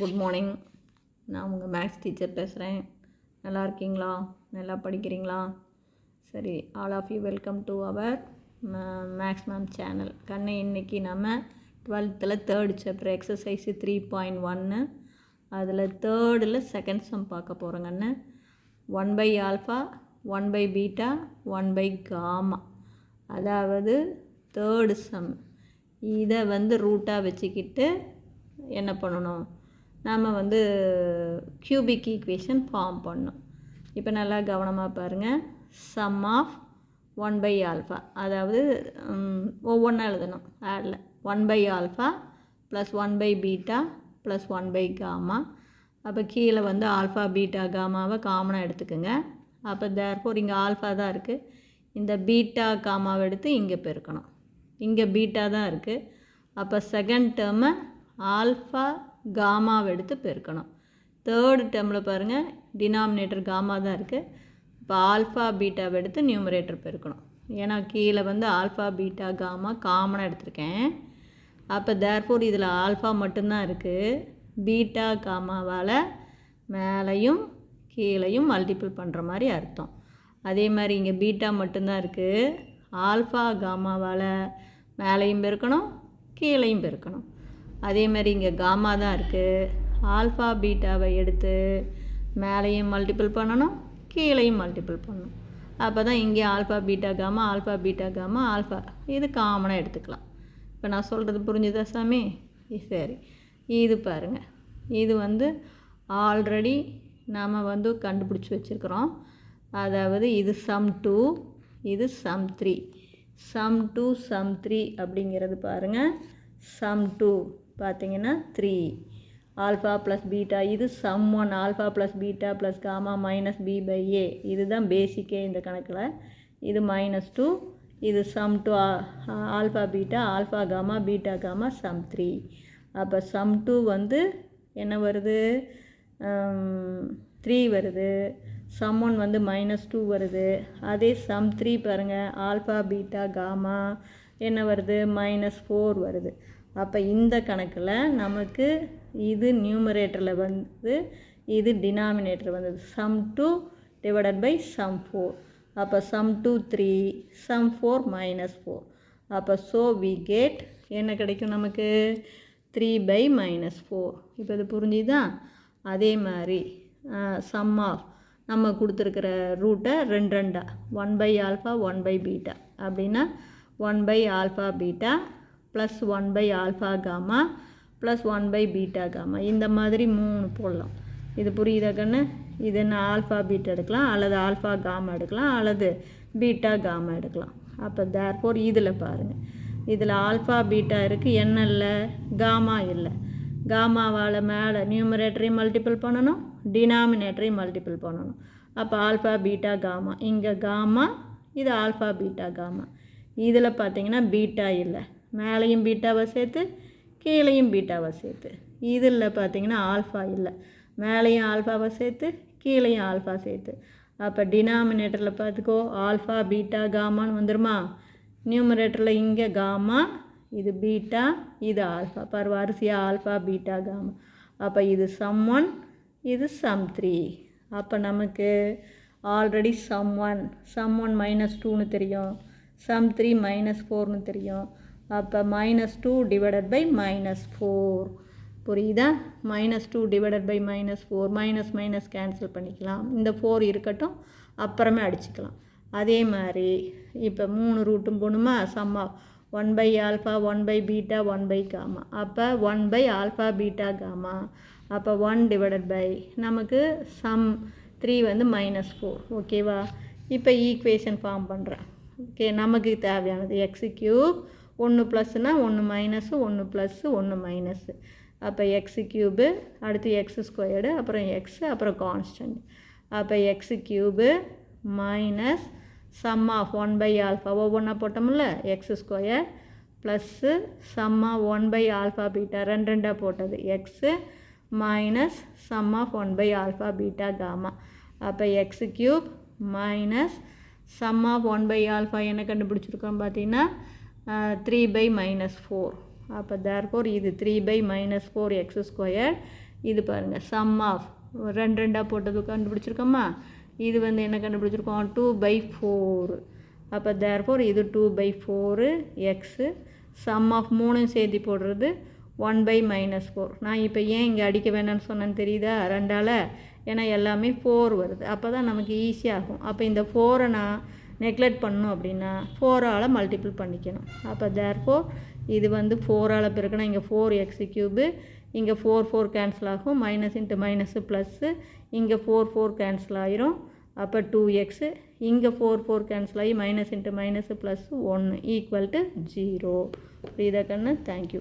Good morning. நான் உங்கள் maths teacher பேசுகிறேன். நல்லா இருக்கீங்களா? நல்லா படிக்கிறீங்களா? சரி, all of you welcome to our maths ma'am channel. இன்றைக்கி நம்ம 12th தேர்ட் சாப்டர் எக்ஸசைஸ் 3.1 அதில் தேர்டில் செகண்ட் சம் பார்க்க போகிறோங்கன்னு. 1/α 1/β 1/γ, அதாவது தேர்டு சம். இதை ரூட்டாக வச்சுக்கிட்டு என்ன பண்ணணும், நாம் கியூபிக் ஈக்குவேஷன் ஃபார்ம் பண்ணணும். இப்போ நல்லா கவனமாக பாருங்கள். சம் ஆஃப் 1/α, அதாவது ஒவ்வொன்றா எழுதணும். ஆடில் 1/α ப்ளஸ் 1/β ப்ளஸ் 1/γ. அப்போ கீழே ஆல்ஃபா பீட்டா காமாவை காமனாக எடுத்துக்கோங்க. அப்போ தேர்ஃபோர் இங்கே ஆல்ஃபா தான் இருக்குது, இந்த பீட்டா காமாவை எடுத்து இங்கே பெருக்கணும். இங்கே பீட்டா தான் இருக்குது, அப்போ செகண்ட் டேர்மை ஆல்ஃபா காமாவை எடுத்து பெருக்கணும். தேர்டு டேர்மில் பாருங்கள், டினாமினேட்டர் காமா தான் இருக்குது, இப்போ ஆல்ஃபா பீட்டாவை எடுத்து நியூமரேட்டர் பெருக்கணும். ஏன்னா கீழே ஆல்ஃபா பீட்டா காமா காமனாக எடுத்திருக்கேன். அப்போ தேர்ஃபோர் இதில் ஆல்ஃபா மட்டும்தான் இருக்குது, பீட்டா காமாவால் மேலேயும் கீழையும் மல்டிபிள் பண்ணுற மாதிரி அர்த்தம். அதே மாதிரி இங்கே பீட்டா மட்டும்தான் இருக்குது, ஆல்ஃபா காமாவால் மேலேயும் பெருக்கணும் கீழையும் பெருக்கணும். அதே மாதிரி இங்கே காமா தான் இருக்குது, ஆல்ஃபா பீட்டாவை எடுத்து மேலேயும் மல்டிபிள் பண்ணணும் கீழையும் மல்டிபிள் பண்ணணும். அப்போ தான் இங்கே ஆல்ஃபா பீட்டா காமா ஆல்ஃபா இது காமனாக எடுத்துக்கலாம். இப்போ நான் சொல்கிறது புரிஞ்சுதா சாமி? சரி, இது பாருங்கள், இது ஆல்ரெடி நாம் கண்டுபிடிச்சி வச்சுருக்குறோம். அதாவது இது சம் 2, இது சம் 3. சம் 2 சம் 3 அப்படிங்கிறது பாருங்கள். சம் 2 பார்த்திங்கன்னா 3 ஆல்ஃபா ப்ளஸ் பீட்டா. இது sum 1 alpha plus beta plus gamma minus b/a. இதுதான் பேசிக்கே இந்த கணக்கில். இது -2. இது sum 2 alpha beta alpha gamma beta gamma sum 3. அப்போ சம் 2 என்ன வருது, 3 வருது. சம் 1 -2 வருது. அதே சம் 3 பாருங்கள், ஆல்ஃபா பீட்டா காமா என்ன வருது, -4 வருது. அப்போ இந்த கணக்கில் நமக்கு இது நியூமரேட்டரில் இது டினாமினேட்டர் வந்தது. Sum 2 divided by sum 4. அப்போ சம் 2 3, சம் 4 -4. அப்போ ஸோ வி கெட் என்ன கிடைக்கும் நமக்கு, 3/-4. இப்போ இது புரிஞ்சுதான்? அதே மாதிரி சம் ஆஃப் நம்ம கொடுத்துருக்கிற ரூட்டை 2 1/α 1/β அப்படின்னா 1/α beta plus 1/α gamma plus 1/β gamma, இந்த மாதிரி 3 போடலாம். இது புரியுதா கண்ணு? இது என்ன, ஆல்ஃபா பீட்டா எடுக்கலாம், அல்லது ஆல்ஃபா காமா எடுக்கலாம், அல்லது பீட்டா காமா எடுக்கலாம். அப்போ தேர்ஃபோர் இதில் பாருங்கள், இதில் ஆல்ஃபா பீட்டா இருக்குது, என்ன இல்லை, காமா இல்லை. காமாவால் மேலே நியூமரேட்டரையும் மல்டிபிள் பண்ணணும் டினாமினேட்டரையும் மல்டிபிள் பண்ணணும். அப்போ ஆல்ஃபா பீட்டா காமா, இங்கே காமா, இது ஆல்ஃபா பீட்டா காமா. இதில் பார்த்திங்கன்னா பீட்டா இல்லை, மேலேயும் பீட்டாவை சேர்த்து கீழையும் பீட்டாவை சேர்த்து. இதில் பார்த்திங்கன்னா ஆல்ஃபா இல்லை, மேலேயும் ஆல்ஃபாவை சேர்த்து கீழையும் ஆல்ஃபா சேர்த்து. அப்போ டினாமினேட்டரில் பார்த்துக்கோ, ஆல்ஃபா பீட்டா காமான்னு வந்துடுமா. நியூமரேட்டரில் இங்கே காமா, இது பீட்டா, இது ஆல்ஃபா. வரிசையாக ஆல்ஃபா பீட்டா காமா. அப்போ இது சம் 1, இது சம் 3. அப்போ நமக்கு ஆல்ரெடி சம் 1 -2ன்னு தெரியும், சம் 3 -4ன்னு தெரியும். அப்போ -2 டிவைடட் பை -4. புரியுதா? -2 டிவைடட் பை -4, மைனஸ் கேன்சல் பண்ணிக்கலாம். இந்த 4 இருக்கட்டும், அப்புறமே அடிச்சுக்கலாம். அதே மாதிரி இப்போ 3 ரூட்டும் போகணுமா. Sum of 1/α 1/β 1/γ. அப்போ 1/α பீட்டா காமா. அப்போ 1 டிவைடட் பை நமக்கு சம் 3 -4. ஓகேவா? இப்போ ஈக்குவேஷன் ஃபார்ம் பண்ணுறேன். ஓகே, நமக்கு தேவையானது x³ 1 +னா 1 -, 1 +, 1 -. அப்போ x³ அடுத்து x², அப்புறம் x, அப்புறம் கான்ஸ்டன்ட். அப்போ x³ மைனஸ் சம் ஆஃப் 1/α ஒவ்வொன்றா போட்டோம்ல, x² plus sum of 1/α beta 2 போட்டது x minus sum of 1/α beta gamma. அப்போ x³ மைனஸ் சம் ஆஃப் 1/α என்ன கண்டுபிடிச்சிருக்கோம் பார்த்தீங்கன்னா 3/-4. அப்போ தேர்ஃபோர் இது 3/-4x². இது பாருங்கள் சம் ஆஃப் 2 போட்டது கண்டுபிடிச்சிருக்கோமா. இது வந்து என்ன கண்டுபிடிச்சிருக்கோம் 2/4. அப்போ தேர்ஃபோர் இது 2/4x. சம் ஆஃப் 3 சேர்த்து போடுறது 1/-4. நான் இப்போ ஏன் இங்கே அடிக்க வேணாம்னு சொன்னேன்னு தெரியுதா 2ஆல், ஏன்னா எல்லாமே 4 வருது. அப்போ தான் நமக்கு ஈஸியாகும். அப்போ இந்த 4 நான் நெக்லெக்ட் பண்ணணும் அப்படின்னா 4ஆல் மல்டிபிள் பண்ணிக்கணும். அப்போ தேர்ஃபோர் இது வந்து 4ஆல் பெருக்கணும். இங்கே 4x³, இங்கே 4 கேன்சல் ஆகும். மைனஸ் இன்ட்டு மைனஸு ப்ளஸ்ஸு, இங்கே 4 கேன்சல் ஆயிரும். அப்போ 2x, இங்கே 4 கேன்சல் ஆகி மைனஸ் இன்ட்டு மைனஸு ப்ளஸ் 1 = 0. புரியுதா கண்ணு? தேங்க்யூ.